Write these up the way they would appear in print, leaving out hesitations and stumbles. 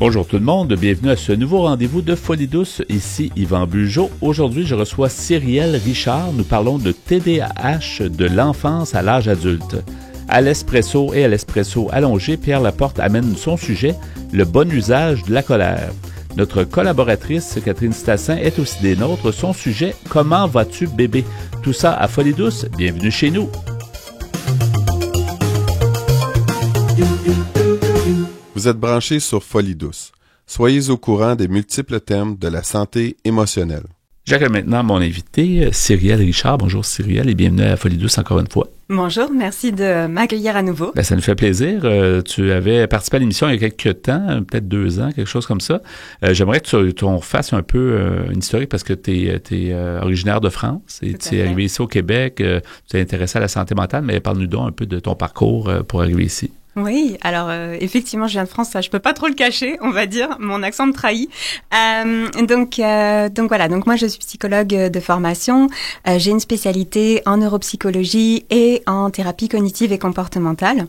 Bonjour tout le monde, bienvenue à ce nouveau rendez-vous de Folie douce. Ici Yvan Bugeaud. Aujourd'hui, je reçois Cyrielle Richard. Nous parlons de TDAH de l'enfance à l'âge adulte. À l'espresso et à l'espresso allongé, Pierre Laporte amène son sujet, le bon usage de la colère. Notre collaboratrice, Catherine Stassin, est aussi des nôtres. Son sujet, comment vas-tu bébé? Tout ça à Folie douce. Bienvenue chez nous. Vous êtes branchés sur Folie douce. Soyez au courant des multiples thèmes de la santé émotionnelle. J'accueille maintenant mon invité, Cyrielle Richard. Bonjour Cyrielle et bienvenue à Folie douce encore une fois. Bonjour, merci de m'accueillir à nouveau. Ça nous fait plaisir. Tu avais participé à l'émission il y a quelques temps, peut-être 2 ans, quelque chose comme ça. J'aimerais que tu refasses un peu une historique parce que tu es originaire de France et tu es arrivé ici au Québec. Tu t'es intéressé à la santé mentale, mais parle-nous donc un peu de ton parcours pour arriver ici. Oui, alors effectivement, je viens de France, ça je peux pas trop le cacher, on va dire, mon accent me trahit. Donc voilà, donc moi je suis psychologue de formation, j'ai une spécialité en neuropsychologie et en thérapie cognitive et comportementale.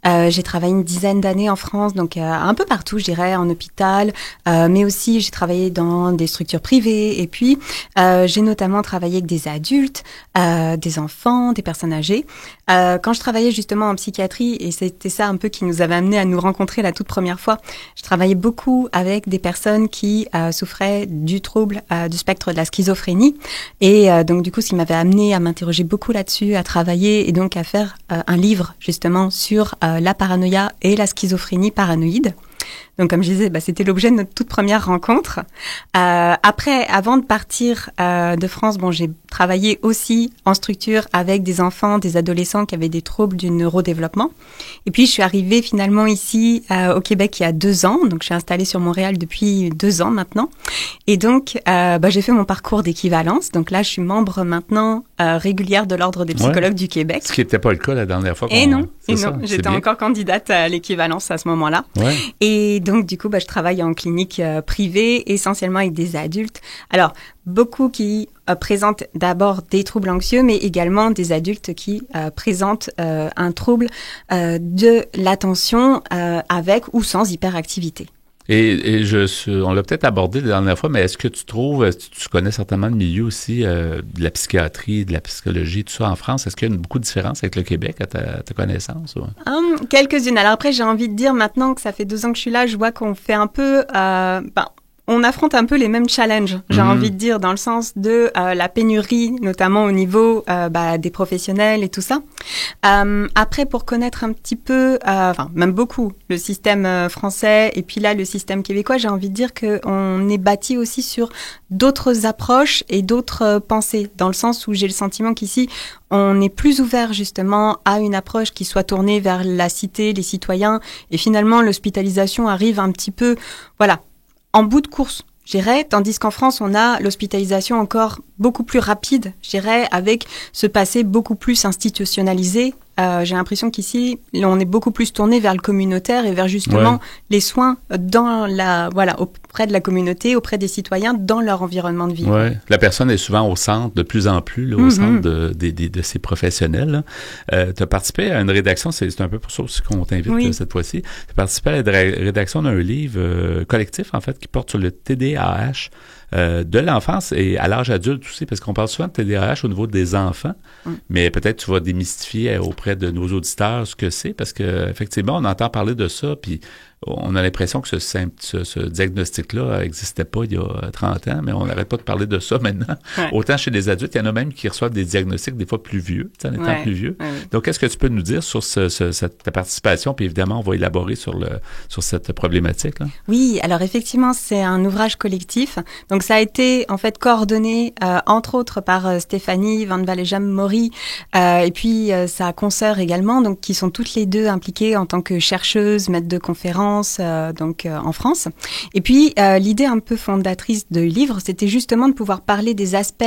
J'ai travaillé une dizaine d'années en France, donc un peu partout, je dirais, en hôpital, mais aussi j'ai travaillé dans des structures privées et puis j'ai notamment travaillé avec des adultes, des enfants, des personnes âgées. Quand je travaillais justement en psychiatrie, et c'était ça un peu qui nous avait amené à nous rencontrer la toute première fois, je travaillais beaucoup avec des personnes qui souffraient du trouble du spectre de la schizophrénie. Et donc du coup, ce qui m'avait amené à m'interroger beaucoup là-dessus, à travailler et donc à faire un livre justement sur la paranoïa et la schizophrénie paranoïde. Donc, comme je disais, c'était l'objet de notre toute première rencontre. Après, avant de partir de France, j'ai travaillé aussi en structure avec des enfants, des adolescents qui avaient des troubles du neurodéveloppement. Et puis, je suis arrivée finalement ici au Québec il y a 2 ans. Donc, je suis installée sur Montréal depuis 2 ans maintenant. Et donc, j'ai fait mon parcours d'équivalence. Donc là, je suis membre maintenant régulière de l'Ordre des psychologues du Québec. Ce qui n'était pas le cas la dernière fois. Et non, j'étais encore candidate à l'équivalence à ce moment-là. Ouais. Et donc, du coup, je travaille en clinique privée, essentiellement avec des adultes. Alors, beaucoup qui présentent d'abord des troubles anxieux, mais également des adultes qui présentent un trouble de l'attention avec ou sans hyperactivité. Et on l'a peut-être abordé la dernière fois, mais est-ce que tu trouves, tu connais certainement le milieu aussi de la psychiatrie, de la psychologie, tout ça en France, est-ce qu'il y a beaucoup de différences avec le Québec à ta connaissance? Ou? Quelques-unes. Alors après, j'ai envie de dire maintenant que ça fait 2 ans que je suis là, je vois qu'on fait un peu... on affronte un peu les mêmes challenges, j'ai envie de dire, dans le sens de la pénurie, notamment au niveau des professionnels et tout ça. Après, pour connaître un petit peu, même beaucoup, le système français et puis là, le système québécois, j'ai envie de dire qu'on est bâti aussi sur d'autres approches et d'autres pensées, dans le sens où j'ai le sentiment qu'ici, on est plus ouvert justement à une approche qui soit tournée vers la cité, les citoyens, et finalement, l'hospitalisation arrive un petit peu, en bout de course, je dirais, tandis qu'en France, on a l'hospitalisation encore beaucoup plus rapide, je dirais, avec ce passé beaucoup plus institutionnalisé. J'ai l'impression qu'ici, on est beaucoup plus tourné vers le communautaire et vers justement les soins auprès de la communauté, auprès des citoyens, dans leur environnement de vie. Ouais. La personne est souvent au centre, de plus en plus, là, au centre de ces professionnels. Tu as participé à une rédaction, c'est un peu pour ça aussi qu'on t'invite cette fois-ci. Tu as participé à la rédaction d'un livre collectif, en fait, qui porte sur le TDAH. De l'enfance et à l'âge adulte aussi, parce qu'on parle souvent de TDAH au niveau des enfants, mais peut-être tu vas démystifier auprès de nos auditeurs ce que c'est, parce que effectivement on entend parler de ça, puis on a l'impression que ce diagnostic-là n'existait pas il y a 30 ans, mais on n'arrête pas de parler de ça maintenant. Ouais. Autant chez les adultes, il y en a même qui reçoivent des diagnostics des fois plus vieux, en étant plus vieux. Ouais. Donc, qu'est-ce que tu peux nous dire sur ta participation? Puis évidemment, on va élaborer sur cette problématique, là. Oui, alors effectivement, c'est un ouvrage collectif. Donc, ça a été en fait coordonné, entre autres, par Stéphanie Van Vallejam-Maury et puis sa consoeur également, donc qui sont toutes les deux impliquées en tant que chercheuses, maîtres de conférences, en France. Et puis, l'idée un peu fondatrice du livre, c'était justement de pouvoir parler des aspects,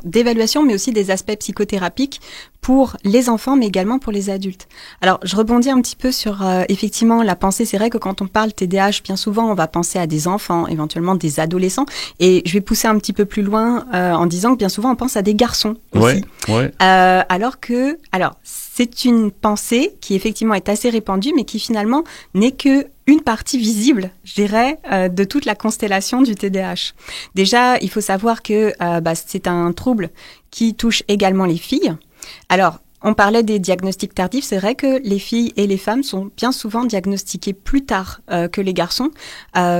d'évaluation, mais aussi des aspects psychothérapiques pour les enfants, mais également pour les adultes. Alors, je rebondis un petit peu sur, effectivement, la pensée. C'est vrai que quand on parle TDAH, bien souvent, on va penser à des enfants, éventuellement des adolescents. Et je vais pousser un petit peu plus loin en disant que bien souvent, on pense à des garçons aussi. Ouais. Alors, c'est une pensée qui, effectivement, est assez répandue, mais qui, finalement, n'est que une partie visible, je dirais, de toute la constellation du TDAH. Déjà, il faut savoir que c'est un trouble qui touche également les filles. Alors, on parlait des diagnostics tardifs, c'est vrai que les filles et les femmes sont bien souvent diagnostiquées plus tard que les garçons,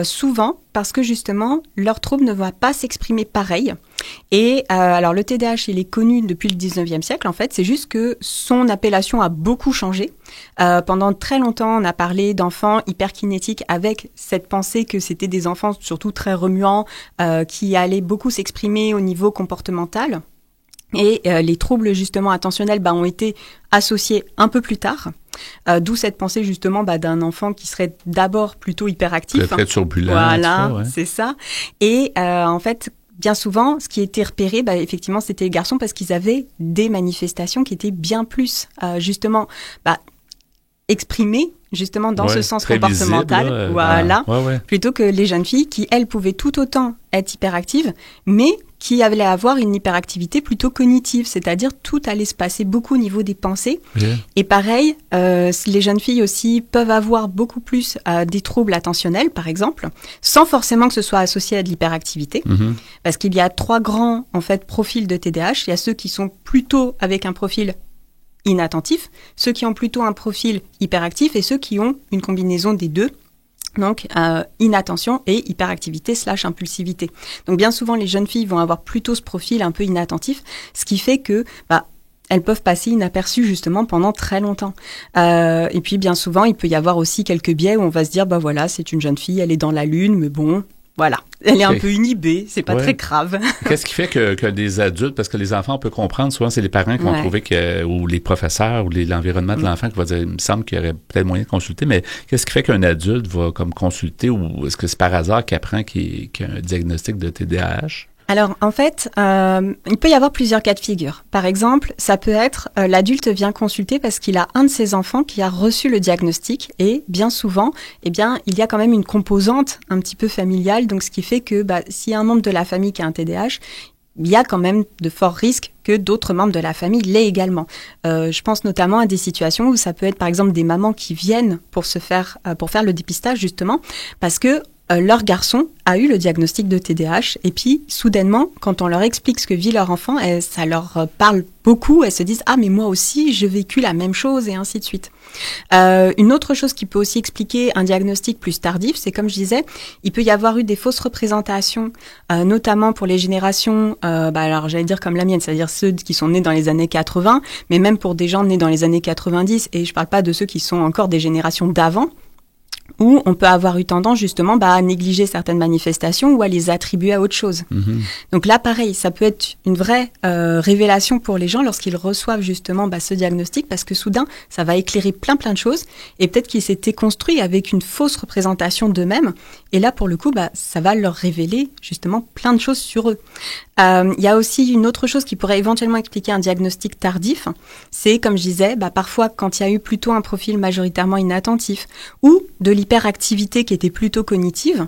souvent parce que justement, leur trouble ne va pas s'exprimer pareil. Et alors le TDAH, il est connu depuis le 19e siècle, en fait, c'est juste que son appellation a beaucoup changé. Pendant très longtemps, on a parlé d'enfants hyperkinétiques avec cette pensée que c'était des enfants surtout très remuants, qui allaient beaucoup s'exprimer au niveau comportemental. Et les troubles justement attentionnels ont été associés un peu plus tard, d'où cette pensée justement d'un enfant qui serait d'abord plutôt hyperactif. Très turbulent. Voilà, c'est ça. Et en fait, bien souvent, ce qui était repéré, effectivement, c'était les garçons parce qu'ils avaient des manifestations qui étaient bien plus justement exprimées justement dans ce sens comportemental, visible, plutôt que les jeunes filles qui, elles, pouvaient tout autant être hyperactives, mais qui allaient avoir une hyperactivité plutôt cognitive, c'est-à-dire tout allait se passer beaucoup au niveau des pensées. Yeah. Et pareil, les jeunes filles aussi peuvent avoir beaucoup plus des troubles attentionnels, par exemple, sans forcément que ce soit associé à de l'hyperactivité, parce qu'il y a 3 grands en fait profils de TDAH. Il y a ceux qui sont plutôt avec un profil inattentif, ceux qui ont plutôt un profil hyperactif et ceux qui ont une combinaison des deux. Donc, inattention et hyperactivité / impulsivité. Donc, bien souvent, les jeunes filles vont avoir plutôt ce profil un peu inattentif, ce qui fait que, elles peuvent passer inaperçues justement pendant très longtemps. Et puis, bien souvent, il peut y avoir aussi quelques biais où on va se dire, voilà, c'est une jeune fille, elle est dans la lune, mais bon, voilà. Elle est un peu inhibée, c'est pas très grave. Qu'est-ce qui fait que des adultes, parce que les enfants, on peut comprendre, souvent c'est les parents qui vont trouver que, ou les professeurs, ou l'environnement de l'enfant qui va dire, il me semble qu'il y aurait peut-être moyen de consulter, mais qu'est-ce qui fait qu'un adulte va comme consulter, ou est-ce que c'est par hasard qu'il apprend qu'il y a un diagnostic de TDAH? Alors, en fait, il peut y avoir plusieurs cas de figure. Par exemple, ça peut être l'adulte vient consulter parce qu'il a un de ses enfants qui a reçu le diagnostic et bien souvent, il y a quand même une composante un petit peu familiale. Donc, ce qui fait que s'il y a un membre de la famille qui a un TDAH, il y a quand même de forts risques que d'autres membres de la famille l'aient également. Je pense notamment à des situations où ça peut être par exemple des mamans qui viennent pour faire le dépistage justement parce que leur garçon a eu le diagnostic de TDAH et puis soudainement, quand on leur explique ce que vit leur enfant, ça leur parle beaucoup. Elles se disent « Ah, mais moi aussi, j'ai vécu la même chose » et ainsi de suite. Une autre chose qui peut aussi expliquer un diagnostic plus tardif, c'est comme je disais, il peut y avoir eu des fausses représentations, notamment pour les générations, alors j'allais dire comme la mienne, c'est-à-dire ceux qui sont nés dans les années 80, mais même pour des gens nés dans les années 90, et je parle pas de ceux qui sont encore des générations d'avant, où on peut avoir eu tendance justement à négliger certaines manifestations ou à les attribuer à autre chose. Donc là, pareil, ça peut être une vraie révélation pour les gens lorsqu'ils reçoivent justement ce diagnostic, parce que soudain, ça va éclairer plein de choses, et peut-être qu'ils s'étaient construits avec une fausse représentation d'eux-mêmes, et là, pour le coup, ça va leur révéler justement plein de choses sur eux. Il y a aussi une autre chose qui pourrait éventuellement expliquer un diagnostic tardif, c'est, comme je disais, parfois quand il y a eu plutôt un profil majoritairement inattentif, ou de l'hyperactivité qui était plutôt cognitive,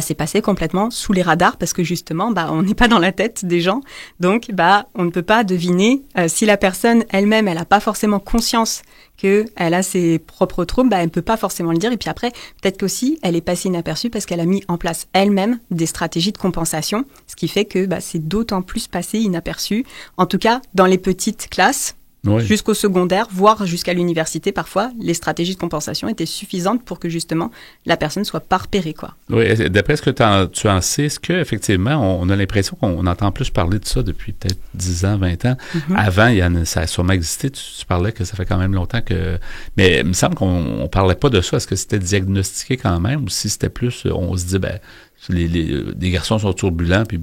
c'est passé complètement sous les radars parce que justement, on n'est pas dans la tête des gens. Donc, on ne peut pas deviner si la personne elle-même, elle n'a pas forcément conscience qu'elle a ses propres troubles, elle ne peut pas forcément le dire. Et puis après, peut-être qu'aussi, elle est passée inaperçue parce qu'elle a mis en place elle-même des stratégies de compensation, ce qui fait que c'est d'autant plus passé inaperçu. En tout cas, dans les petites classes, jusqu'au secondaire, voire jusqu'à l'université, parfois, les stratégies de compensation étaient suffisantes pour que, justement, la personne soit pas repérée, quoi. Oui, d'après ce que tu en sais, est-ce qu'effectivement, on a l'impression qu'on entend plus parler de ça depuis peut-être 10 ans, 20 ans. Avant, ça a sûrement existé. Tu parlais que ça fait quand même longtemps que... Mais il me semble qu'on parlait pas de ça. Est-ce que c'était diagnostiqué quand même ou si c'était plus... On se dit, les garçons sont turbulents, puis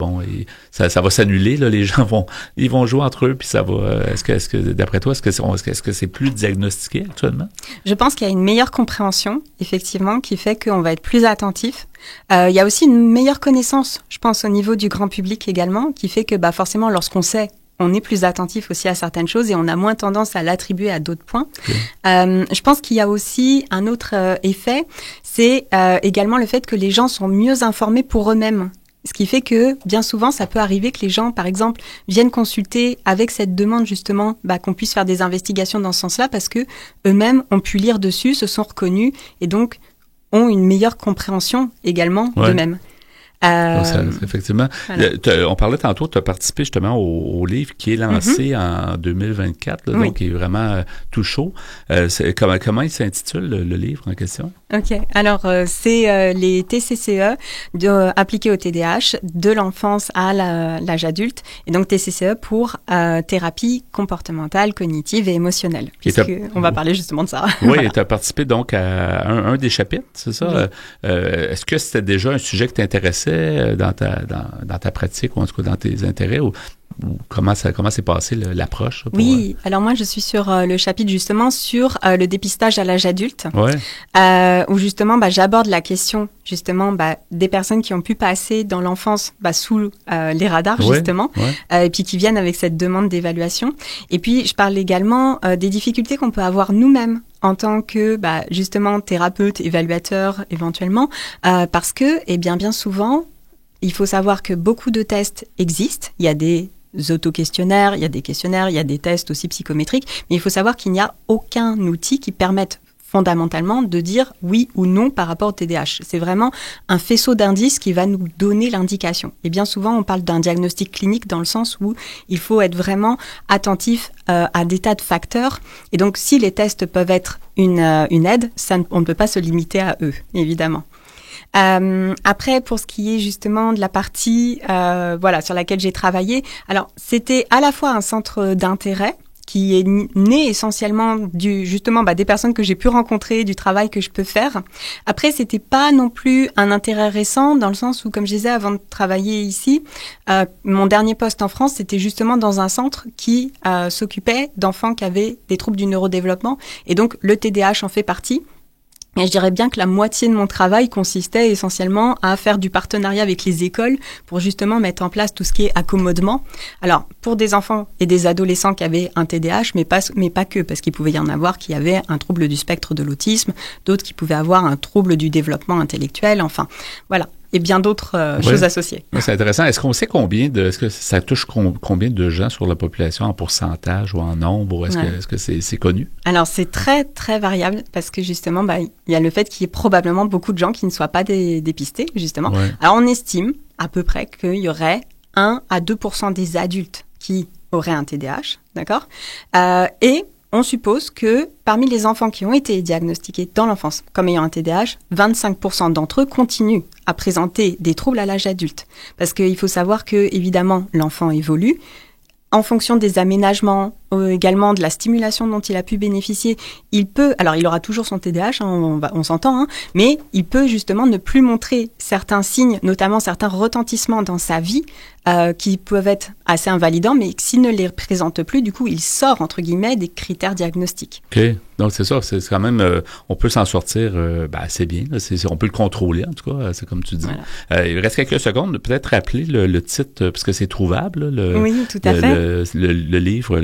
ça va s'annuler, là, les gens ils vont jouer entre eux, puis ça va... Est-ce que d'après toi, est-ce que c'est plus diagnostiqué actuellement? Je pense qu'il y a une meilleure compréhension, effectivement, qui fait qu'on va être plus attentif. Il y a aussi une meilleure connaissance, je pense, au niveau du grand public également, qui fait que forcément, lorsqu'on sait, on est plus attentif aussi à certaines choses et on a moins tendance à l'attribuer à d'autres points. Okay. Je pense qu'il y a aussi un autre effet, c'est également le fait que les gens sont mieux informés pour eux-mêmes. Ce qui fait que, bien souvent, ça peut arriver que les gens, par exemple, viennent consulter avec cette demande, justement, qu'on puisse faire des investigations dans ce sens-là, parce que eux-mêmes ont pu lire dessus, se sont reconnus, et donc ont une meilleure compréhension également d'eux-mêmes. Donc, effectivement. Voilà. On parlait tantôt, tu as participé justement au livre qui est lancé en 2024, là, donc qui est vraiment tout chaud. Comment il s'intitule, le livre en question? OK. Alors, c'est les TCCE appliqués au TDAH de l'enfance à l'âge adulte. Et donc, TCCE pour thérapie comportementale, cognitive et émotionnelle. On va parler justement de ça. Oui, et tu as participé donc à un des chapitres, c'est ça? Oui. Est-ce que c'était déjà un sujet qui t'intéressait dans ta pratique, ou en tout cas dans tes intérêts, ou comment s'est passée l'approche? Oui, alors moi je suis sur le chapitre justement sur le dépistage à l'âge adulte, où justement j'aborde la question justement des personnes qui ont pu passer dans l'enfance sous les radars justement, et puis qui viennent avec cette demande d'évaluation. Et puis je parle également des difficultés qu'on peut avoir nous-mêmes en tant que justement thérapeute, évaluateur éventuellement, parce que bien souvent il faut savoir que beaucoup de tests existent. Il y a des auto-questionnaires, il y a des questionnaires, il y a des tests aussi psychométriques, mais il faut savoir qu'il n'y a aucun outil qui permette fondamentalement de dire oui ou non par rapport au TDAH. C'est vraiment un faisceau d'indices qui va nous donner l'indication. Et bien souvent, on parle d'un diagnostic clinique dans le sens où il faut être vraiment attentif à des tas de facteurs. Et donc, si les tests peuvent être une aide, on ne peut pas se limiter à eux, évidemment. Après, pour ce qui est justement de la partie sur laquelle j'ai travaillé, alors c'était à la fois un centre d'intérêt qui est né essentiellement des personnes que j'ai pu rencontrer, du travail que je peux faire. Après, c'était pas non plus un intérêt récent, dans le sens où, comme je disais avant de travailler ici, mon dernier poste en France, c'était justement dans un centre qui s'occupait d'enfants qui avaient des troubles du neurodéveloppement, et donc le TDAH en fait partie. Et je dirais bien que la moitié de mon travail consistait essentiellement à faire du partenariat avec les écoles pour justement mettre en place tout ce qui est accommodement. Alors, pour des enfants et des adolescents qui avaient un TDAH, mais pas que, parce qu'il pouvait y en avoir qui avaient un trouble du spectre de l'autisme, d'autres qui pouvaient avoir un trouble du développement intellectuel, enfin, voilà. Et bien d'autres choses associées. Oui, c'est intéressant. Est-ce qu'on sait est-ce que ça touche combien de gens sur la population en pourcentage ou en nombre, ou est-ce que c'est connu? Alors, c'est très, très variable parce que justement, il y a le fait qu'il y ait probablement beaucoup de gens qui ne soient pas dépistés, justement. Ouais. Alors, on estime à peu près qu'il y aurait 1 à 2% des adultes qui auraient un TDAH, d'accord? Et on suppose que parmi les enfants qui ont été diagnostiqués dans l'enfance comme ayant un TDAH, 25% d'entre eux continuent à présenter des troubles à l'âge adulte. Parce qu'il faut savoir que, évidemment, l'enfant évolue. En fonction des aménagements, également de la stimulation dont il a pu bénéficier, il aura toujours son TDAH, on s'entend, mais il peut justement ne plus montrer certains signes, notamment certains retentissements dans sa vie, qui peuvent être assez invalidants, mais s'il ne les présente plus, du coup, il sort, entre guillemets, des critères diagnostiques. OK. Donc, c'est ça, c'est quand même, on peut s'en sortir assez bien. Là, on peut le contrôler, en tout cas, c'est comme tu dis. Voilà. Il reste quelques secondes, peut-être rappeler le titre, parce que c'est trouvable, oui, tout à fait. Le livre,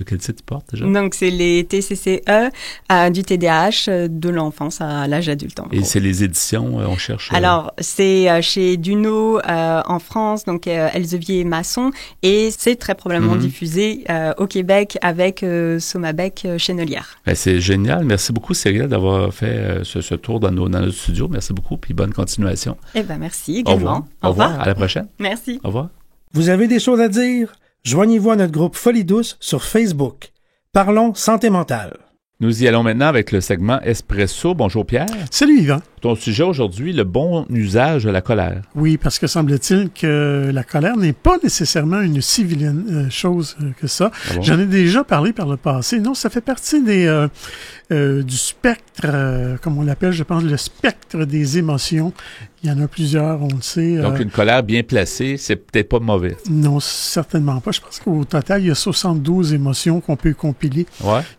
quel titre il porte déjà? Donc, c'est les TCCE du TDAH de l'enfance à l'âge adulte. Et c'est les éditions, on cherche? Alors, c'est chez Duno en France, donc Elsevier et Masson, et c'est très probablement diffusé au Québec avec Somabec Chenelière. C'est génial. Merci beaucoup, Cyril, d'avoir fait ce tour dans notre studio. Merci beaucoup, puis bonne continuation. Merci également. Au revoir. À la prochaine. Merci. Au revoir. Vous avez des choses à dire? Joignez-vous à notre groupe Folie Douce sur Facebook. Parlons santé mentale. Nous y allons maintenant avec le segment Espresso. Bonjour Pierre. Salut Yvan. Ton sujet aujourd'hui, le bon usage de la colère. Oui, parce que semble-t-il que la colère n'est pas nécessairement une si vilaine chose que ça. Ah bon? J'en ai déjà parlé par le passé. Non, ça fait partie du spectre, comme on l'appelle, je pense, le spectre des émotions. Il y en a plusieurs, on le sait. Donc, une colère bien placée, c'est peut-être pas mauvais. Non, certainement pas. Je pense qu'au total, il y a 72 émotions qu'on peut compiler,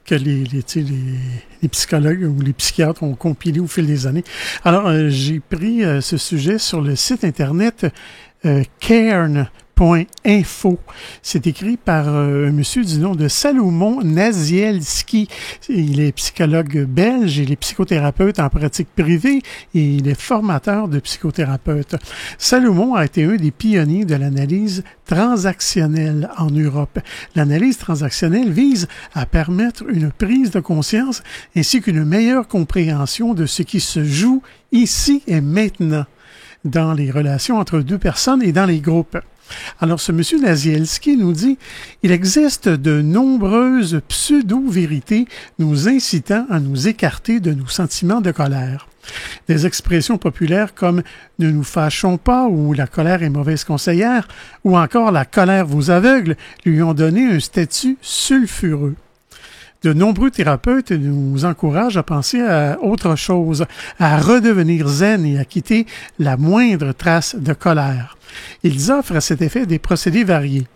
que les psychologues ou les psychiatres ont compilé au fil des années. Alors, j'ai pris ce sujet sur le site Internet cairn.ca. .info. C'est écrit par un monsieur du nom de Salomon Nazielski. Il est psychologue belge, il est psychothérapeute en pratique privée et il est formateur de psychothérapeutes. Salomon a été un des pionniers de l'analyse transactionnelle en Europe. L'analyse transactionnelle vise à permettre une prise de conscience ainsi qu'une meilleure compréhension de ce qui se joue ici et maintenant dans les relations entre deux personnes et dans les groupes. Alors, ce monsieur Nazielski nous dit « Il existe de nombreuses pseudo-vérités nous incitant à nous écarter de nos sentiments de colère. Des expressions populaires comme « ne nous fâchons pas » ou « la colère est mauvaise conseillère » ou encore « la colère vous aveugle » lui ont donné un statut sulfureux. De nombreux thérapeutes nous encouragent à penser à autre chose, à redevenir zen et à quitter la moindre trace de colère. Ils offrent à cet effet des procédés variés,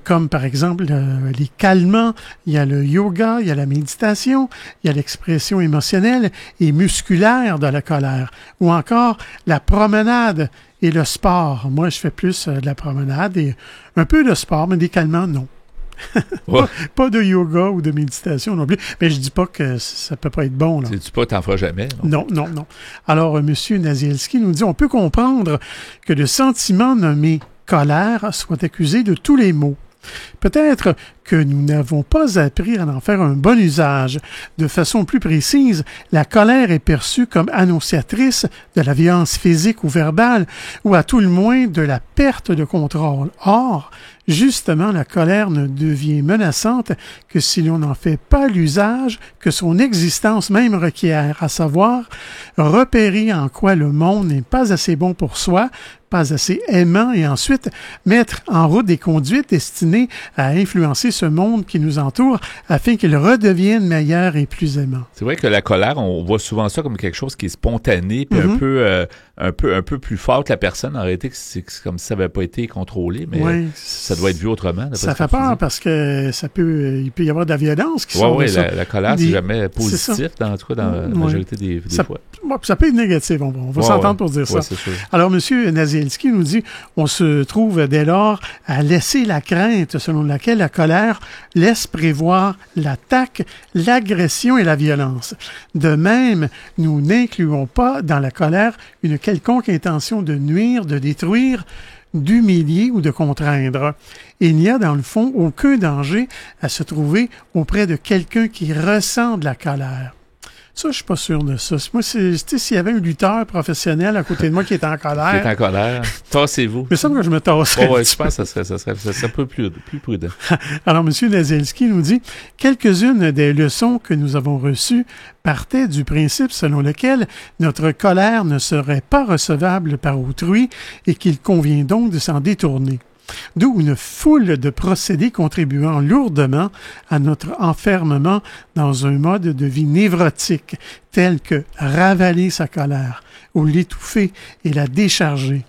comme par exemple les calmants, il y a le yoga, il y a la méditation, il y a l'expression émotionnelle et musculaire de la colère, ou encore la promenade et le sport. Moi, je fais plus de la promenade et un peu de sport, mais des calmants, non. Ouais. Pas de yoga ou de méditation non plus. Mais je dis pas que ça peut pas être bon. Tu dis pas t'en feras jamais. Non. Alors, M. Nazielski nous dit, on peut comprendre que le sentiment nommé colère soit accusé de tous les maux. Peut-être que nous n'avons pas appris à en faire un bon usage. De façon plus précise, la colère est perçue comme annonciatrice de la violence physique ou verbale, ou à tout le moins de la perte de contrôle. Or, justement, la colère ne devient menaçante que si l'on n'en fait pas l'usage que son existence même requiert, à savoir repérer en quoi le monde n'est pas assez bon pour soi, pas assez aimant, et ensuite mettre en route des conduites destinées à influencer ce monde qui nous entoure afin qu'il redevienne meilleur et plus aimant. C'est vrai que la colère, on voit souvent ça comme quelque chose qui est spontané, puis un peu plus fort que la personne. En réalité, c'est comme si ça n'avait pas été contrôlé, mais ça doit être vu autrement. Ça fait peur parce que il peut y avoir de la violence qui sort de ça. La colère, c'est jamais positif, en tout cas dans la majorité des fois. Ça peut être négatif, on va s'entendre pour dire ça. Alors, M. Nazielski nous dit, on se trouve dès lors à laisser la crainte selon laquelle la colère laisse prévoir l'attaque, l'agression et la violence. De même, nous n'incluons pas dans la colère une quelconque intention de nuire, de détruire, d'humilier ou de contraindre. Il n'y a dans le fond aucun danger à se trouver auprès de quelqu'un qui ressent de la colère. Ça, je suis pas sûr de ça. Moi, s'il y avait un lutteur professionnel à côté de moi qui est en colère... Qui est en colère, tassez-vous. Il me semble que je me tasserais. Oui, je pense que ça serait un peu plus prudent. Alors, M. Nazielski nous dit, quelques-unes des leçons que nous avons reçues partaient du principe selon lequel notre colère ne serait pas recevable par autrui et qu'il convient donc de s'en détourner. D'où une foule de procédés contribuant lourdement à notre enfermement dans un mode de vie névrotique, tel que ravaler sa colère ou l'étouffer et la décharger,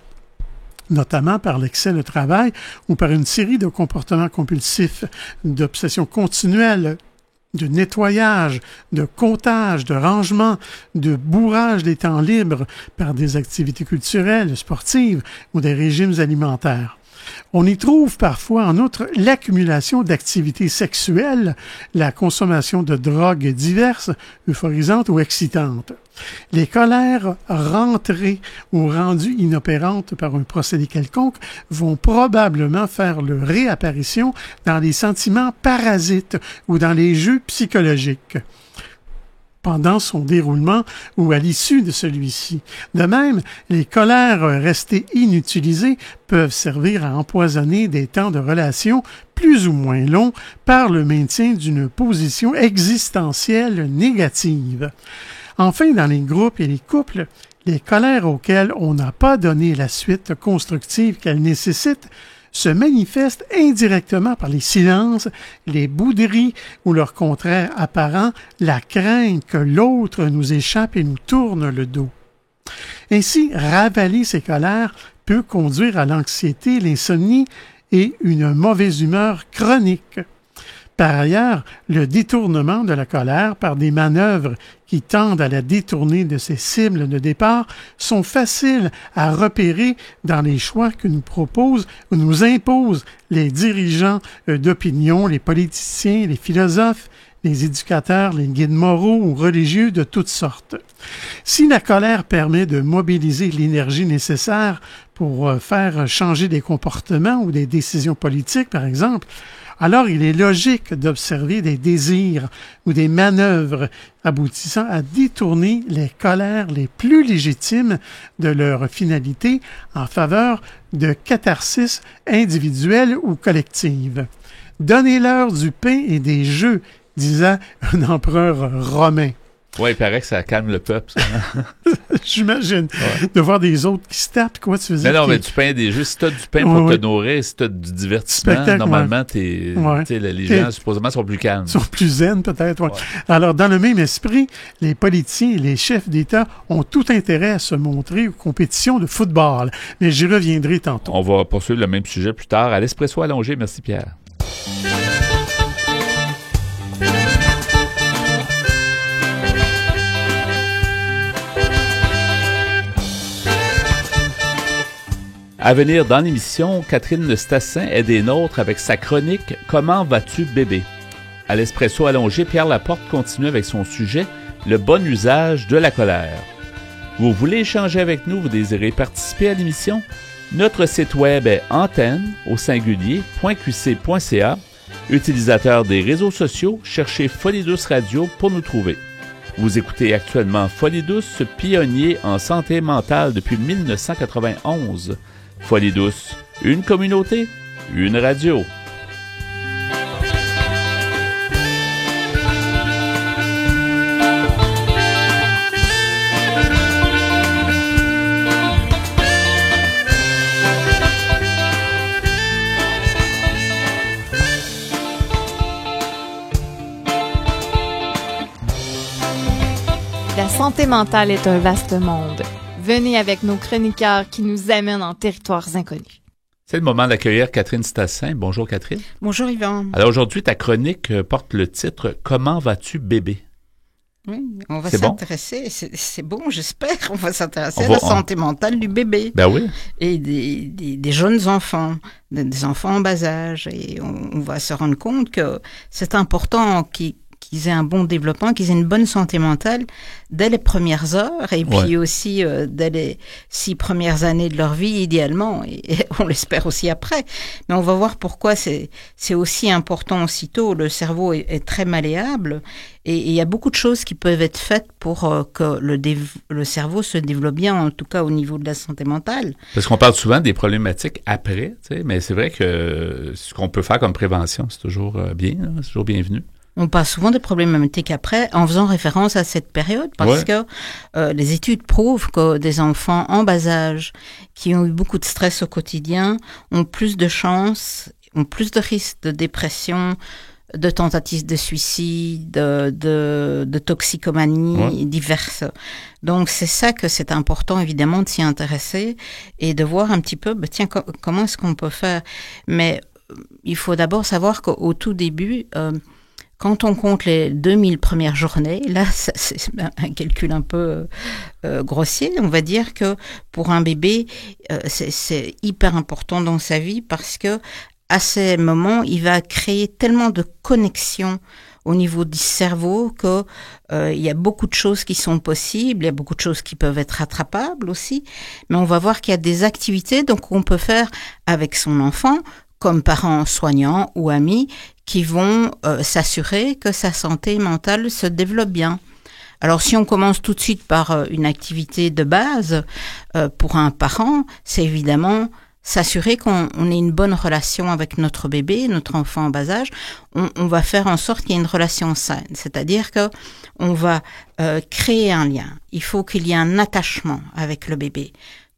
notamment par l'excès de travail ou par une série de comportements compulsifs, d'obsessions continuelles, de nettoyage, de comptage, de rangement, de bourrage des temps libres par des activités culturelles, sportives ou des régimes alimentaires. On y trouve parfois, en outre, l'accumulation d'activités sexuelles, la consommation de drogues diverses, euphorisantes ou excitantes. Les colères rentrées ou rendues inopérantes par un procédé quelconque vont probablement faire leur réapparition dans les sentiments parasites ou dans les jeux psychologiques pendant son déroulement ou à l'issue de celui-ci. De même, les colères restées inutilisées peuvent servir à empoisonner des temps de relation plus ou moins longs par le maintien d'une position existentielle négative. Enfin, dans les groupes et les couples, les colères auxquelles on n'a pas donné la suite constructive qu'elles nécessitent se manifestent indirectement par les silences, les bouderies ou leur contraire apparent, la crainte que l'autre nous échappe et nous tourne le dos. Ainsi, ravaler ces colères peut conduire à l'anxiété, l'insomnie et une mauvaise humeur chronique. Par ailleurs, le détournement de la colère par des manœuvres qui tendent à la détourner de ses cibles de départ sont faciles à repérer dans les choix que nous proposent ou nous imposent les dirigeants d'opinion, les politiciens, les philosophes, les éducateurs, les guides moraux ou religieux de toutes sortes. Si la colère permet de mobiliser l'énergie nécessaire pour faire changer des comportements ou des décisions politiques, par exemple, alors il est logique d'observer des désirs ou des manœuvres aboutissant à détourner les colères les plus légitimes de leur finalité en faveur de catharsis individuelle ou collective. Donnez-leur du pain et des jeux, disait un empereur romain. Oui, il paraît que ça calme le peuple, ça. J'imagine. Ouais. De voir des autres qui se tapent, quoi, tu faisais. Non, mais du pain des jeux, si t'as du pain pour te nourrir, si t'as du divertissement, normalement, les gens, supposément, sont plus calmes. Sont plus zen, peut-être, ouais. Alors, dans le même esprit, les politiciens et les chefs d'État ont tout intérêt à se montrer aux compétitions de football. Mais j'y reviendrai tantôt. On va poursuivre le même sujet plus tard à l'Espresso allongé. Merci, Pierre. À venir dans l'émission, Catherine Stassin est des nôtres avec sa chronique « Comment vas-tu, bébé ?» À l'Espresso allongé, Pierre Laporte continue avec son sujet « Le bon usage de la colère ». Vous voulez échanger avec nous, vous désirez participer à l'émission? Notre site web est antenne.qc.ca. Utilisateur des réseaux sociaux, cherchez Folie Douce Radio pour nous trouver. Vous écoutez actuellement Folie Douce, pionnier en santé mentale depuis 1991. Folie Douce, une communauté, une radio. La santé mentale est un vaste monde. Venez avec nos chroniqueurs qui nous amènent en territoires inconnus. C'est le moment d'accueillir Catherine Stassin. Bonjour Catherine. Bonjour Yvan. Alors aujourd'hui, ta chronique porte le titre « Comment vas-tu bébé ?» Oui, on va s'intéresser, c'est bon, j'espère, on va s'intéresser à la santé mentale du bébé. Ben oui. Et des jeunes enfants, des enfants en bas âge. Et on va se rendre compte que c'est important qu'ils aient un bon développement, qu'ils aient une bonne santé mentale dès les premières heures et puis aussi dès les 6 premières années de leur vie, idéalement, et on l'espère aussi après. Mais on va voir pourquoi c'est aussi important aussitôt. Le cerveau est très malléable et il y a beaucoup de choses qui peuvent être faites pour que le cerveau se développe bien, en tout cas au niveau de la santé mentale. Parce qu'on parle souvent des problématiques après, tu sais, mais c'est vrai que ce qu'on peut faire comme prévention, c'est toujours bien, c'est toujours bienvenu. On parle souvent des problématiques après en faisant référence à cette période parce que les études prouvent que des enfants en bas âge qui ont eu beaucoup de stress au quotidien ont plus de chances, ont plus de risques de dépression, de tentatives de suicide, de toxicomanie diverses. Donc c'est ça que c'est important évidemment de s'y intéresser et de voir un petit peu, comment est-ce qu'on peut faire. Mais il faut d'abord savoir qu'au tout début, quand on compte les 2000 premières journées, là, c'est un calcul un peu grossier. On va dire que pour un bébé, c'est hyper important dans sa vie parce que à ces moments, il va créer tellement de connexions au niveau du cerveau que il y a beaucoup de choses qui sont possibles, il y a beaucoup de choses qui peuvent être attrapables aussi. Mais on va voir qu'il y a des activités donc on peut faire avec son enfant, comme parents soignants ou amis, qui vont s'assurer que sa santé mentale se développe bien. Alors si on commence tout de suite par une activité de base, pour un parent, c'est évidemment s'assurer qu'on ait une bonne relation avec notre bébé, notre enfant en bas âge. On va faire en sorte qu'il y ait une relation saine, c'est-à-dire que on va créer un lien. Il faut qu'il y ait un attachement avec le bébé.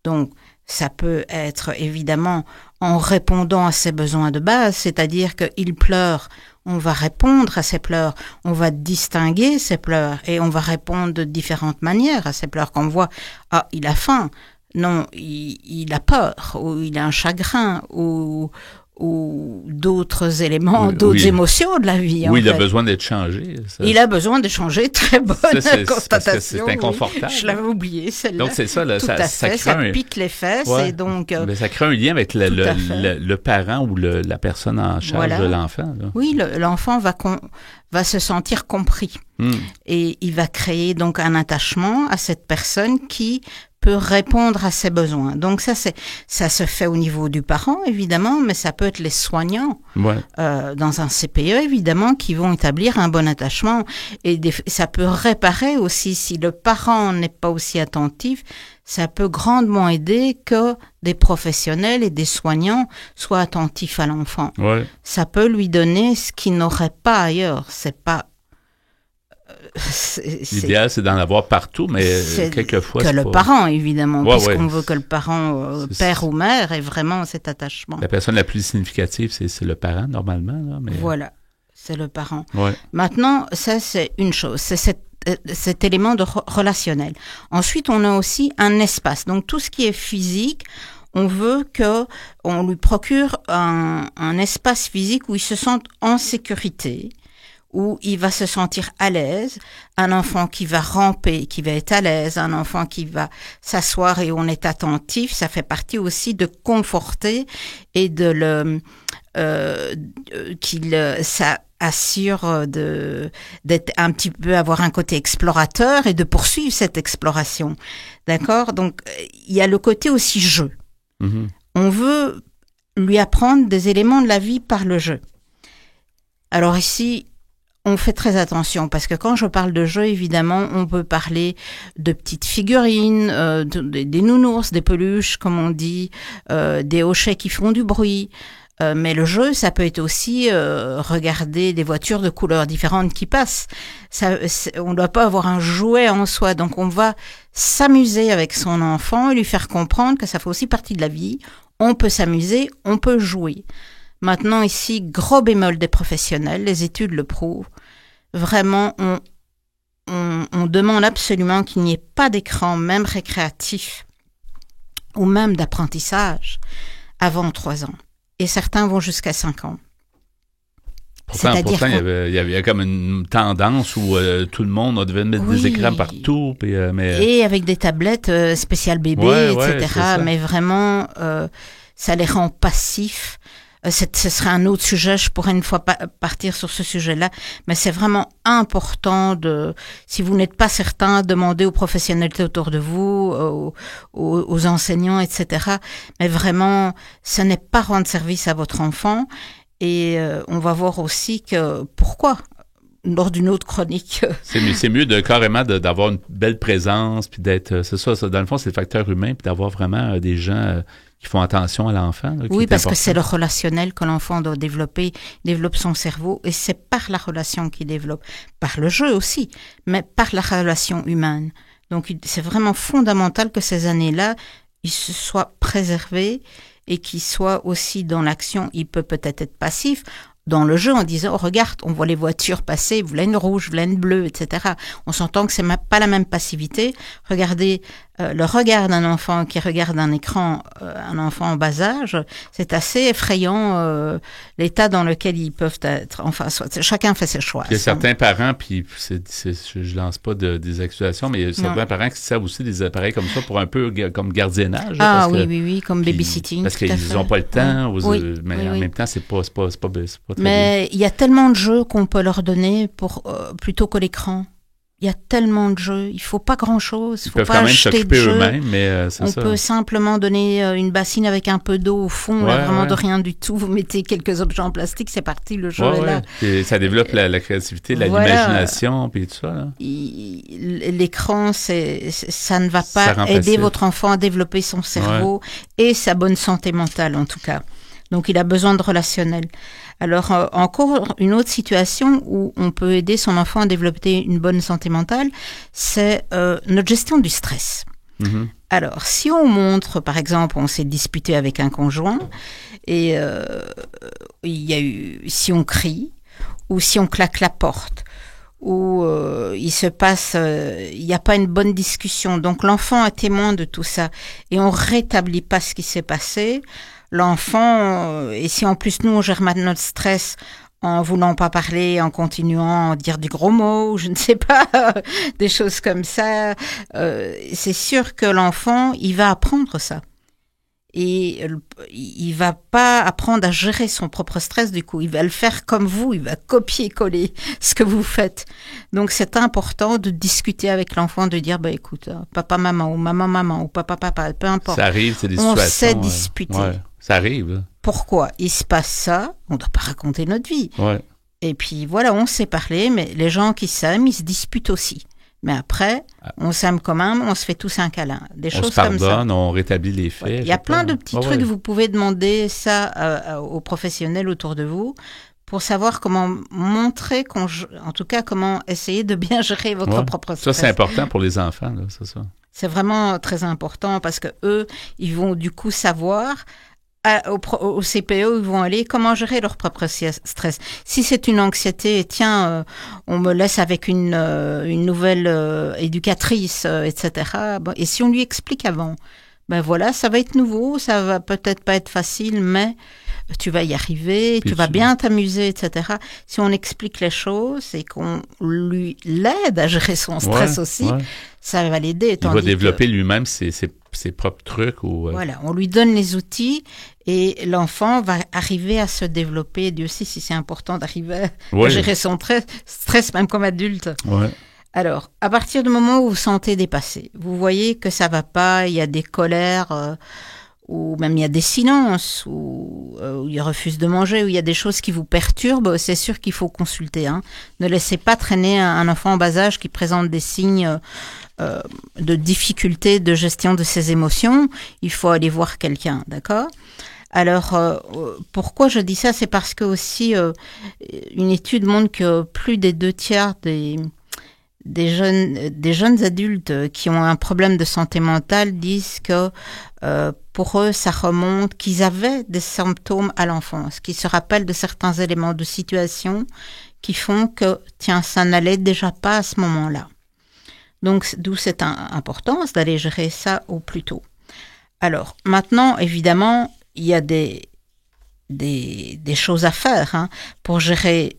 Donc ça peut être évidemment en répondant à ses besoins de base, c'est-à-dire qu'il pleure, on va répondre à ses pleurs, on va distinguer ses pleurs et on va répondre de différentes manières à ses pleurs. Quand on voit, il a faim, non, il a peur, ou il a un chagrin, ou ou d'autres éléments, d'autres émotions de la vie. Oui, il a besoin d'être changé. Ça. Il a besoin de changer. Très bonne constatation. C'est inconfortable. Oui. Je l'avais oublié, celle-là. Donc, c'est ça. Là, tout à fait. Ça pique les fesses. Et donc, mais ça crée un lien avec le parent ou la personne en charge de l'enfant. Là. Oui, l'enfant va se sentir compris. Et il va créer donc un attachement à cette personne qui peut répondre à ses besoins. Donc ça se fait au niveau du parent, évidemment, mais ça peut être les soignants dans un CPE, évidemment, qui vont établir un bon attachement. Et ça peut réparer aussi, si le parent n'est pas aussi attentif, ça peut grandement aider que des professionnels et des soignants soient attentifs à l'enfant. Ouais. Ça peut lui donner ce qu'il n'aurait pas ailleurs. C'est pas... L'idéal, c'est d'en avoir partout, mais quelquefois... Que le parent, évidemment, puisqu'on veut que le parent, père ou mère, ait vraiment cet attachement. La personne la plus significative, c'est le parent, normalement. Là, mais... Voilà, c'est le parent. Ouais. Maintenant, ça, c'est une chose, c'est cet élément relationnel. Ensuite, on a aussi un espace. Donc, tout ce qui est physique, on veut qu'on lui procure un espace physique où il se sente en sécurité, où il va se sentir à l'aise, un enfant qui va ramper, qui va être à l'aise, un enfant qui va s'asseoir et on est attentif, ça fait partie aussi de conforter et de ça assure d'être un petit peu, avoir un côté explorateur et de poursuivre cette exploration. D'accord? Donc, il y a le côté aussi jeu. Mm-hmm. On veut lui apprendre des éléments de la vie par le jeu. Alors ici, on fait très attention parce que quand je parle de jeu, évidemment, on peut parler de petites figurines, des nounours, des peluches, comme on dit, des hochets qui font du bruit. Mais le jeu, ça peut être aussi regarder des voitures de couleurs différentes qui passent. On ne doit pas avoir un jouet en soi. Donc, on va s'amuser avec son enfant et lui faire comprendre que ça fait aussi partie de la vie. On peut s'amuser, on peut jouer. Maintenant, ici, gros bémol des professionnels, les études le prouvent. Vraiment, on demande absolument qu'il n'y ait pas d'écran, même récréatif, ou même d'apprentissage, avant 3 ans. Et certains vont jusqu'à 5 ans. Pourtant, il y avait comme une tendance où tout le monde devait mettre des écrans partout. Et avec des tablettes spéciales bébés, etc. Mais vraiment, ça les rend passifs. Ce serait un autre sujet, je pourrais une fois partir sur ce sujet-là, mais c'est vraiment important si vous n'êtes pas certain, demandez aux professionnels autour de vous, aux enseignants, etc. Mais vraiment, ce n'est pas rendre service à votre enfant et on va voir aussi pourquoi. Lors d'une autre chronique. C'est mieux carrément d'avoir une belle présence, puis d'être, c'est ça, dans le fond, c'est le facteur humain, puis d'avoir vraiment des gens qui font attention à l'enfant. Là, oui, parce que c'est le relationnel que l'enfant doit développer, développe son cerveau, et c'est par la relation qu'il développe, par le jeu aussi, mais par la relation humaine. Donc, c'est vraiment fondamental que ces années-là, ils se soient préservés et qu'ils soient aussi dans l'action. Il peut peut-être être passif, dans le jeu, en disant, oh, regarde, on voit les voitures passer, voilà une rouge, voilà une bleue, etc. On s'entend que c'est pas la même passivité. Regardez, le regard d'un enfant qui regarde un écran, un enfant en bas âge, c'est assez effrayant, l'état dans lequel ils peuvent être. Enfin, chacun fait ses choix. Il y a certains parents, puis je lance pas des accusations, mais il y a certains parents qui servent aussi des appareils comme ça pour un peu comme gardiennage. Ah oui, comme babysitting. Parce qu'ils n'ont pas le temps, mais en même temps, c'est pas mais il y a tellement de jeux qu'on peut leur donner plutôt que l'écran. Il y a tellement de jeux, il faut pas grand-chose. Ils peuvent quand même s'occuper eux-mêmes, mais c'est ça. On peut simplement donner une bassine avec un peu d'eau au fond, vraiment de rien du tout. Vous mettez quelques objets en plastique, c'est parti, le jeu est là. Et ça développe la créativité, l'imagination, puis tout ça. Là. L'écran, ça ne va pas aider votre enfant à développer son cerveau et sa bonne santé mentale, en tout cas. Donc, il a besoin de relationnel. Alors, encore une autre situation où on peut aider son enfant à développer une bonne santé mentale, c'est notre gestion du stress. Mm-hmm. Alors, si on montre, par exemple, on s'est disputé avec un conjoint, et si on crie, ou si on claque la porte, ou il n'y a pas une bonne discussion, donc l'enfant est témoin de tout ça, et on rétablit pas ce qui s'est passé, l'enfant, et si en plus nous on gère mal notre stress en voulant pas parler, en continuant à dire du gros mot, je ne sais pas, des choses comme ça, c'est sûr que l'enfant, il va apprendre ça. Et il va pas apprendre à gérer son propre stress, du coup. Il va le faire comme vous, il va copier-coller ce que vous faites. Donc, c'est important de discuter avec l'enfant, de dire, écoute, papa, maman, ou maman, maman, ou papa, papa, peu importe. Ça arrive, c'est des situations. On situations. sait disputer. Ouais, ça arrive. Pourquoi il se passe ça? On ne doit pas raconter notre vie. Ouais. Et puis, voilà, on sait parler, mais les gens qui s'aiment, ils se disputent aussi. Mais après, on s'aime quand même, on se fait tous un câlin. Des choses comme ça. On se pardonne, on rétablit les faits. Ouais. Il y a plein de petits trucs, vous pouvez demander ça aux professionnels autour de vous pour savoir comment montrer, en tout cas, comment essayer de bien gérer votre propre stress. Ça, c'est important pour les enfants, là, c'est ça. C'est vraiment très important parce que eux, ils vont du coup savoir... Au CPE, ils vont aller comment gérer leur propre stress. Si c'est une anxiété, tiens, on me laisse avec une nouvelle éducatrice, etc. Bon, et si on lui explique avant, voilà, ça va être nouveau, ça va peut-être pas être facile, mais tu vas y arriver, tu vas bien t'amuser, etc. Si on explique les choses et qu'on lui l'aide à gérer son stress aussi, ça va l'aider. Il va développer lui-même ses propres trucs. Voilà, on lui donne les outils et l'enfant va arriver à se développer. Dieu sait si c'est important d'arriver à gérer son stress même comme adulte. Ouais. Alors, à partir du moment où vous sentez dépassé, vous voyez que ça va pas, il y a des colères, ou même il y a des silences, où il refuse de manger, où il y a des choses qui vous perturbent, c'est sûr qu'il faut consulter. Ne laissez pas traîner un enfant en bas âge qui présente des signes de difficulté de gestion de ses émotions. Il faut aller voir quelqu'un, d'accord ? Alors, pourquoi je dis ça ? C'est parce que aussi, une étude montre que plus des 2/3 des jeunes adultes qui ont un problème de santé mentale disent que pour eux, ça remonte, qu'ils avaient des symptômes à l'enfance, qu'ils se rappellent de certains éléments de situation qui font que, tiens, ça n'allait déjà pas à ce moment-là. Donc, d'où cette importance d'aller gérer ça au plus tôt. Alors, maintenant, évidemment, il y a des choses à faire pour gérer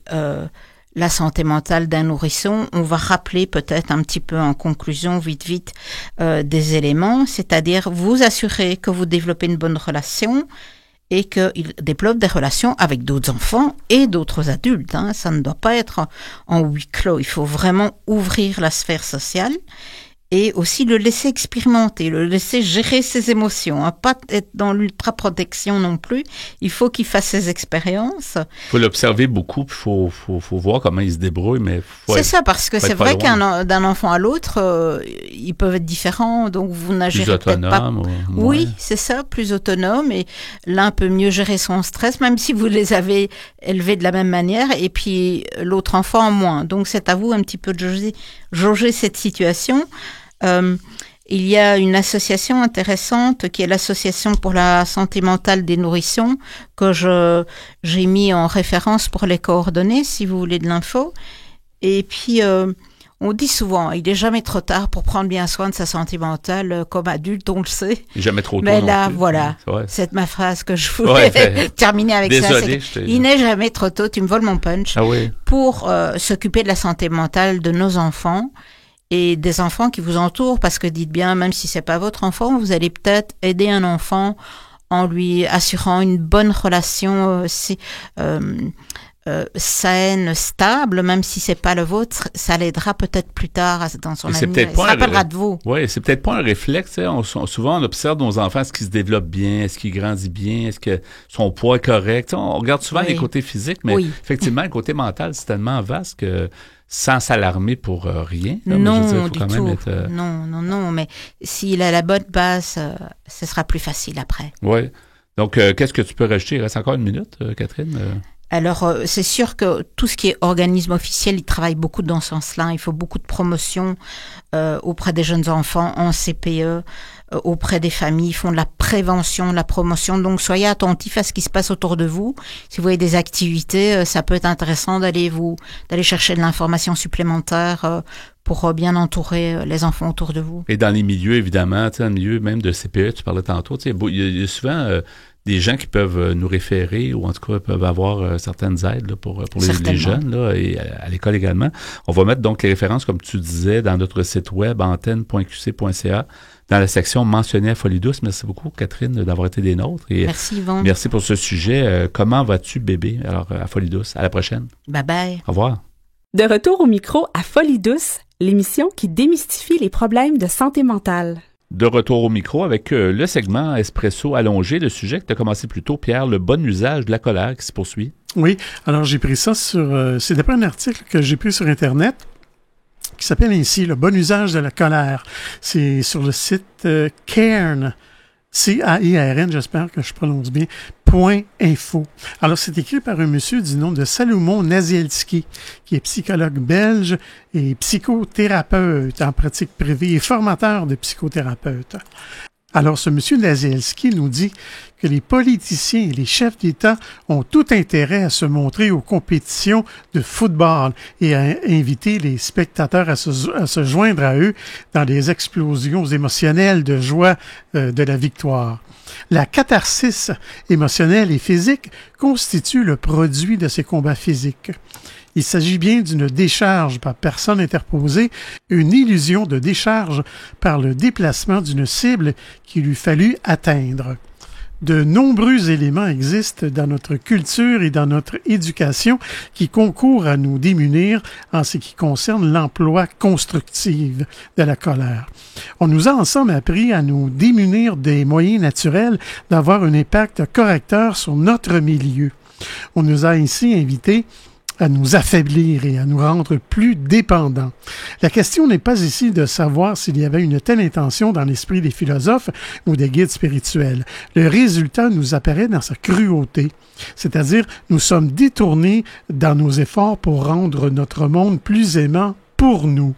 la santé mentale d'un nourrisson. On va rappeler peut-être un petit peu en conclusion, vite, des éléments, c'est-à-dire vous assurer que vous développez une bonne relation et qu'il développe des relations avec d'autres enfants et d'autres adultes. Ça ne doit pas être en huis clos. Il faut vraiment ouvrir la sphère sociale et aussi le laisser expérimenter, le laisser gérer ses émotions, pas être dans l'ultra-protection non plus. Il faut qu'il fasse ses expériences. Il faut l'observer beaucoup, puis il faut voir comment il se débrouille. Mais c'est ça, parce que c'est vrai d'un enfant à l'autre, ils peuvent être différents, donc vous n'agirez peut-être pas... Oui, c'est ça, plus autonome, et l'un peut mieux gérer son stress, même si vous les avez élevés de la même manière, et puis l'autre enfant moins. Donc c'est à vous un petit peu de jauger cette situation. Il y a une association intéressante qui est l'association pour la santé mentale des nourrissons que j'ai mis en référence pour les coordonnées si vous voulez de l'info. Et puis on dit souvent, il n'est jamais trop tard pour prendre bien soin de sa santé mentale comme adulte, on le sait. Jamais trop tôt. Mais là, voilà, c'est ma phrase que je voulais terminer avec. Désolé, ça. Il n'est jamais trop tôt, tu me voles mon punch, pour s'occuper de la santé mentale de nos enfants et des enfants qui vous entourent, parce que dites bien, même si c'est pas votre enfant, vous allez peut-être aider un enfant en lui assurant une bonne relation saine, stable, même si c'est pas le vôtre, ça l'aidera peut-être plus tard dans son avenir. Il se rappellera de vous. Oui, c'est peut-être pas un réflexe. Souvent, on observe nos enfants, est-ce qu'ils se développent bien, est-ce qu'ils grandissent bien, est-ce que son poids est correct. On regarde souvent les côtés physiques, mais effectivement, le côté mental, c'est tellement vaste que sans s'alarmer pour rien. Non, du tout. Non, mais s'il a la bonne base, ce sera plus facile après. Oui. Donc, qu'est-ce que tu peux rajouter? Il reste encore une minute, Catherine? Alors, c'est sûr que tout ce qui est organisme officiel, il travaille beaucoup dans ce sens-là. Il faut beaucoup de promotion auprès des jeunes enfants en CPE, auprès des familles. Ils font de la prévention, de la promotion. Donc, soyez attentifs à ce qui se passe autour de vous. Si vous voyez des activités, ça peut être intéressant d'aller chercher de l'information supplémentaire pour bien entourer les enfants autour de vous. Et dans les milieux, évidemment, dans le milieu même de CPE, tu parlais tantôt, il y a souvent... des gens qui peuvent nous référer ou en tout cas peuvent avoir certaines aides là, pour les jeunes là, et à l'école également. On va mettre donc les références, comme tu disais, dans notre site web antenne.qc.ca dans la section mentionnée à Folie Douce. Merci beaucoup, Catherine, d'avoir été des nôtres. Et merci, Yvon. Merci pour ce sujet. Comment vas-tu, bébé? Alors, à Folie Douce. À la prochaine. Bye-bye. Au revoir. De retour au micro à Folie Douce, l'émission qui démystifie les problèmes de santé mentale. De retour au micro avec le segment Espresso allongé, le sujet que tu as commencé plus tôt, Pierre, le bon usage de la colère qui se poursuit. Oui, alors j'ai pris ça c'est d'après un article que j'ai pris sur Internet qui s'appelle ainsi « Le bon usage de la colère ». C'est sur le site Cairn, C-A-I-R-N, j'espère que je prononce bien, .info. Alors, c'est écrit par un monsieur du nom de Salomon Nazielski, qui est psychologue belge et psychothérapeute en pratique privée et formateur de psychothérapeutes. Alors, ce monsieur Nazielski nous dit que les politiciens et les chefs d'État ont tout intérêt à se montrer aux compétitions de football et à inviter les spectateurs à se joindre à eux dans des explosions émotionnelles de joie de la victoire. La catharsis émotionnelle et physique constitue le produit de ces combats physiques. Il s'agit bien d'une décharge par personne interposée, une illusion de décharge par le déplacement d'une cible qu'il eût fallu atteindre. De nombreux éléments existent dans notre culture et dans notre éducation qui concourent à nous démunir en ce qui concerne l'emploi constructif de la colère. On nous a ensemble appris à nous démunir des moyens naturels d'avoir un impact correcteur sur notre milieu. On nous a ainsi invités à nous affaiblir et à nous rendre plus dépendants. La question n'est pas ici de savoir s'il y avait une telle intention dans l'esprit des philosophes ou des guides spirituels. Le résultat nous apparaît dans sa cruauté, c'est-à-dire nous sommes détournés dans nos efforts pour rendre notre monde plus aimant pour nous.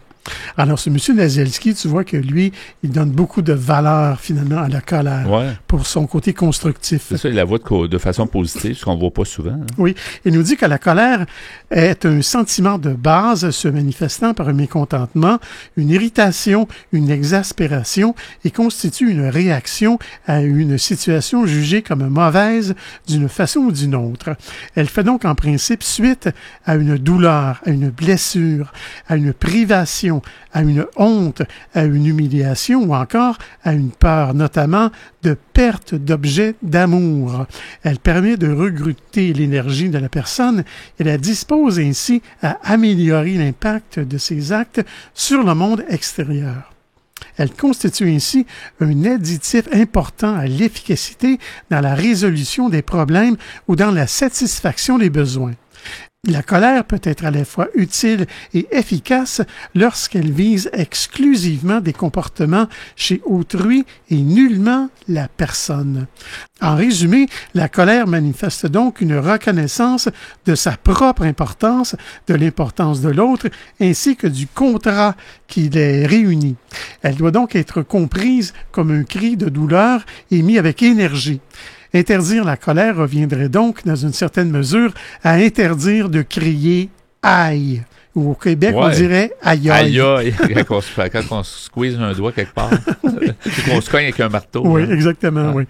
Alors, ce monsieur Nazielski, tu vois que lui, il donne beaucoup de valeur, finalement, à la colère pour son côté constructif. C'est ça, il la voit de façon positive, ce qu'on ne voit pas souvent. Hein. Oui, il nous dit que la colère est un sentiment de base se manifestant par un mécontentement, une irritation, une exaspération et constitue une réaction à une situation jugée comme mauvaise d'une façon ou d'une autre. Elle fait donc en principe suite à une douleur, à une blessure, à une privation, à une honte, à une humiliation ou encore à une peur, notamment de perte d'objets d'amour. Elle permet de regrouper l'énergie de la personne et la dispose ainsi à améliorer l'impact de ses actes sur le monde extérieur. Elle constitue ainsi un additif important à l'efficacité dans la résolution des problèmes ou dans la satisfaction des besoins. La colère peut être à la fois utile et efficace lorsqu'elle vise exclusivement des comportements chez autrui et nullement la personne. En résumé, la colère manifeste donc une reconnaissance de sa propre importance, de l'importance de l'autre, ainsi que du contrat qui les réunit. Elle doit donc être comprise comme un cri de douleur émis avec énergie. Interdire la colère reviendrait donc, dans une certaine mesure, à interdire de crier « aïe ». Ou au Québec, on dirait « aïe aïe ». Aïe aïe, quand on squeeze un doigt quelque part, qu'on se cogne avec un marteau. Oui, hein? Exactement, oui.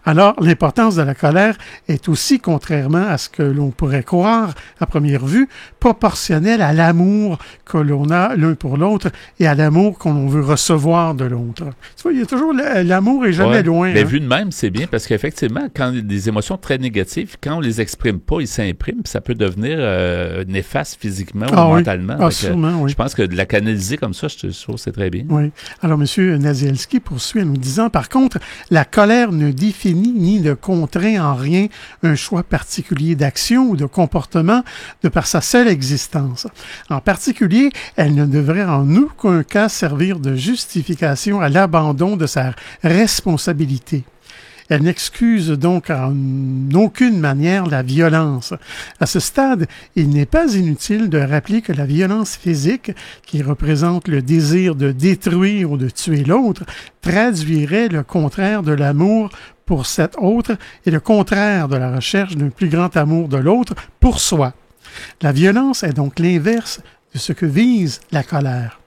Alors, l'importance de la colère est aussi, contrairement à ce que l'on pourrait croire à première vue, proportionnelle à l'amour que l'on a l'un pour l'autre et à l'amour qu'on veut recevoir de l'autre. Tu vois, il y a toujours l'amour est jamais loin. Mais hein? Vu de même, c'est bien parce qu'effectivement, quand des émotions très négatives, quand on les exprime pas, ils s'impriment, ça peut devenir néfaste physiquement ou mentalement. Sûrement, oui. Je pense que de la canaliser comme ça, je trouve que c'est très bien. Oui. Alors, M. Nazielski poursuit en nous disant, par contre, la colère ne définit ni ne contraint en rien un choix particulier d'action ou de comportement de par sa seule existence. En particulier, elle ne devrait en aucun cas servir de justification à l'abandon de sa responsabilité. Elle n'excuse donc en aucune manière la violence. À ce stade, il n'est pas inutile de rappeler que la violence physique, qui représente le désir de détruire ou de tuer l'autre, traduirait le contraire de l'amour pour cet autre et le contraire de la recherche d'un plus grand amour de l'autre pour soi. La violence est donc l'inverse de ce que vise la colère.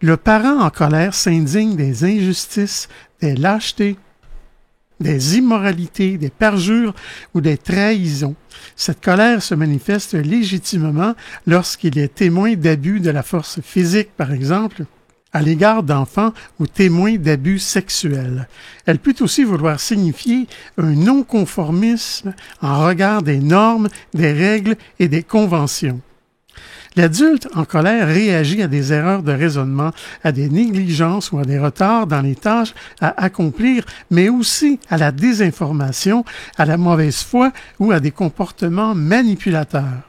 Le parent en colère s'indigne des injustices, des lâchetés, des immoralités, des parjures ou des trahisons. Cette colère se manifeste légitimement lorsqu'il est témoin d'abus de la force physique, par exemple, à l'égard d'enfants ou témoins d'abus sexuels. Elle peut aussi vouloir signifier un non-conformisme en regard des normes, des règles et des conventions. L'adulte en colère réagit à des erreurs de raisonnement, à des négligences ou à des retards dans les tâches à accomplir, mais aussi à la désinformation, à la mauvaise foi ou à des comportements manipulateurs.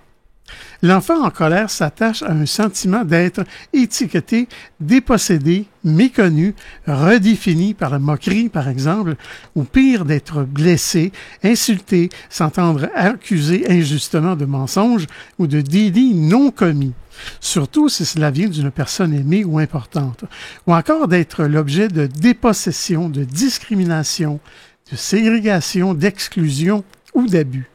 L'enfant en colère s'attache à un sentiment d'être étiqueté, dépossédé, méconnu, redéfini par la moquerie, par exemple, ou pire, d'être blessé, insulté, s'entendre accusé injustement de mensonge ou de délits non commis. Surtout si cela vient d'une personne aimée ou importante, ou encore d'être l'objet de dépossession, de discrimination, de ségrégation, d'exclusion ou d'abus.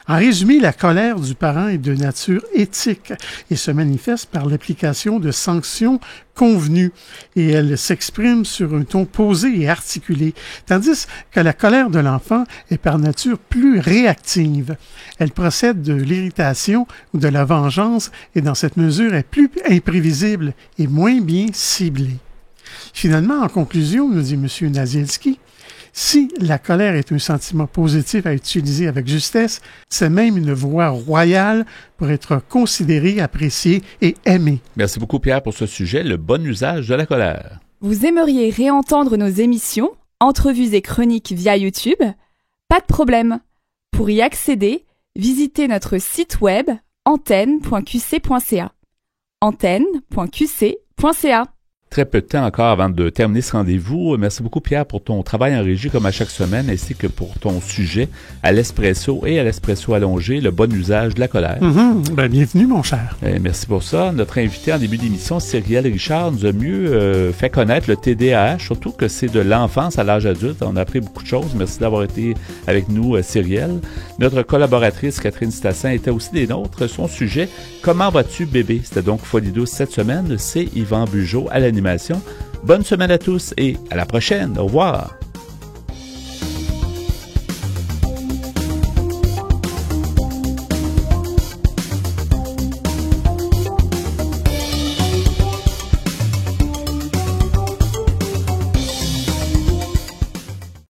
En résumé, la colère du parent est de nature éthique et se manifeste par l'application de sanctions convenues et elle s'exprime sur un ton posé et articulé, tandis que la colère de l'enfant est par nature plus réactive. Elle procède de l'irritation ou de la vengeance et dans cette mesure est plus imprévisible et moins bien ciblée. Finalement, en conclusion, nous dit M. Nazielski, si la colère est un sentiment positif à utiliser avec justesse, c'est même une voie royale pour être considéré, apprécié et aimé. Merci beaucoup, Pierre, pour ce sujet, le bon usage de la colère. Vous aimeriez réentendre nos émissions, entrevues et chroniques via YouTube? Pas de problème. Pour y accéder, visitez notre site web antenne.qc.ca. antenne.qc.ca. Très peu de temps encore avant de terminer ce rendez-vous. Merci beaucoup, Pierre, pour ton travail en régie comme à chaque semaine, ainsi que pour ton sujet à l'espresso et à l'espresso allongé, le bon usage de la colère. Bienvenue, mon cher. Merci pour ça. Notre invité en début d'émission, Cyrielle Richard, nous a mieux fait connaître le TDAH, surtout que c'est de l'enfance à l'âge adulte. On a appris beaucoup de choses. Merci d'avoir été avec nous, Cyrielle. Notre collaboratrice, Catherine Stassin, était aussi des nôtres. Son sujet, comment vas-tu, bébé? C'était donc Folie douce cette semaine. C'est Yvan Bugeaud à l'animation. Bonne semaine à tous et à la prochaine. Au revoir.